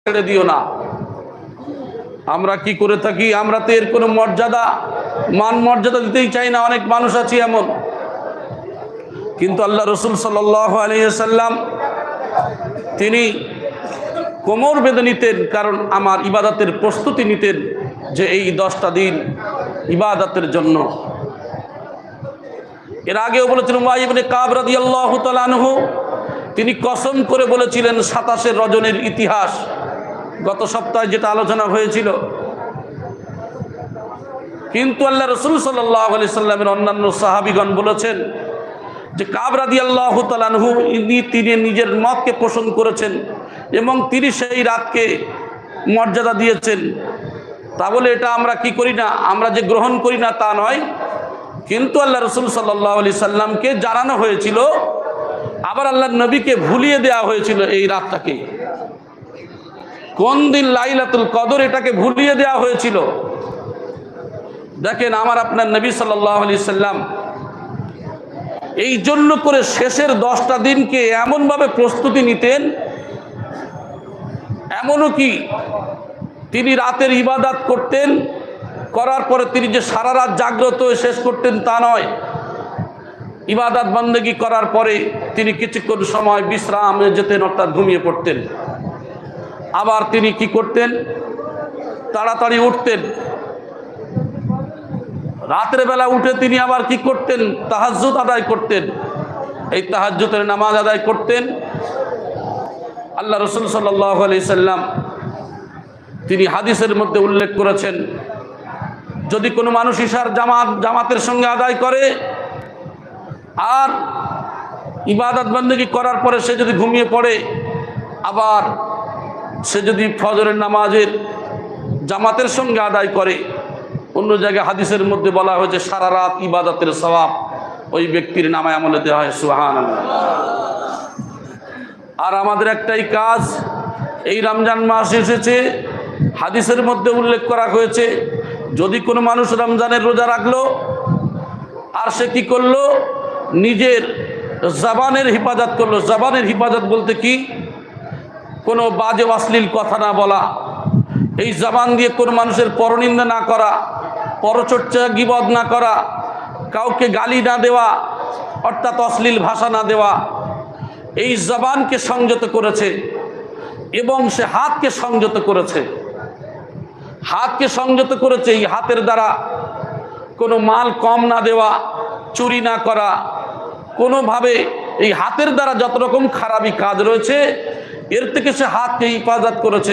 ছেড়ে দিও না। আমরা কি করে থাকি, আমরা তো এর কোনো মর্যাদা মান মর্যাদা দিতেই চাই না। অনেক মানুষ আছে এমন, কিন্তু আল্লাহ রসুল সাল্লাল্লাহু আলাইহি ওয়াসাল্লাম তিনি কোমর বেঁধে নিতেন, কারণ আমার ইবাদতের প্রস্তুতি নিতেন যে এই 10টা দিন ইবাদতের জন্য। এর আগেও বলেছিলেন উবাই ইবনে কাব রাদিয়াল্লাহু তাআলা আনহু, তিনি কসম করে বলেছিলেন 27 রজনীর ইতিহাস, গত সপ্তাহে যেটা আলোচনা হয়েছিল। কিন্তু আল্লাহ রসুল সাল্লাল্লাহু আলাইহি সাল্লামের অন্যান্য সাহাবীগণ বলেছেন যে কাব রাদিয়াল্লাহু তাআলা আনহু তিনি নিজের মতকে পোষণ করেছেন এবং তিনি সেই রাতকে মর্যাদা দিয়েছেন। তা বলে এটা আমরা কি করি না, আমরা যে গ্রহণ করি না তা নয়, কিন্তু আল্লাহ রসুল সাল্লাল্লাহু আলাইহি সাল্লামকে জানানো হয়েছিল, আবার আল্লাহর নবীকে ভুলিয়ে দেওয়া হয়েছিল এই রাতটাকে। কোন দিন লাইলাতুল কদর, এটাকে ভুলিয়ে দেওয়া হয়েছিল। দেখেন আমার আপনার নবী সাল্লাল্লাহু আলাইহি সাল্লাম এই জন্য করে শেষের 10টা দিনকে এমনভাবে প্রস্তুতি নিতেন, এমনও কি তিনি রাতের ইবাদত করতেন, করার পরে তিনি যে সারা রাত জাগ্রত হয়ে শেষ করতেন তা নয়। ইবাদত বন্দেগী করার পরে তিনি কিছুক্ষণ সময় বিশ্রামে যেতেন, অর্থাৎ ঘুমিয়ে পড়তেন। আবার তিনি কি করতেন, তাড়াতাড়ি উঠতেন। রাতের বেলা উঠে তিনি আবার কি করতেন, তাহাজ্জুদ আদায় করতেন। এই তাহাজ্জুদের নামাজ আদায় করতেন। আল্লাহ রসুল সাল্লাল্লাহু আলাইহি সাল্লাম তিনি হাদিসের মধ্যে উল্লেখ করেছেন, যদি কোনো মানুষ ইশার জামাতের সঙ্গে আদায় করে আর ইবাদত বন্দেগী করার পরে সে যদি ঘুমিয়ে পড়ে, আবার সে যদি ফজরের নামাজের জামাতের সঙ্গে আদায় করে, অন্য জায়গায় হাদিসের মধ্যে বলা হয়েছে সারা রাত ইবাদতের সওয়াব ওই ব্যক্তির নামায় আমলে দেওয়া হয়। সুবহানাল্লাহ। আর আমাদের একটাই কাজ, এই রমজান মাস এসেছে, হাদিসের মধ্যে উল্লেখ করা হয়েছে, যদি কোনো মানুষ রমজানের রোজা রাখলো আর সে কি করলো, নিজের জবানের হিফাজত করলো। জবানের হিফাজত বলতে কি, কোনো বাজে অশ্লীল কথা না বলা, এই জবান দিয়ে কোনো মানুষের পরনিন্দা না করা, পরচর্চা গীবত না করা, কাউকে গালি না দেওয়া, অর্থাৎ অশ্লীল ভাষা না দেওয়া, এই জবানকে সংযত করেছে। এবং সে হাতকে সংযত করেছে, হাতকে সংযত করেছে। এই হাতের দ্বারা কোনো মাল কম না দেওয়া, চুরি না করা, কোনোভাবে এই হাতের দ্বারা যত রকম খারাপি কাজ রয়েছে এর থেকে সে হাতকে হিফাজত করেছে।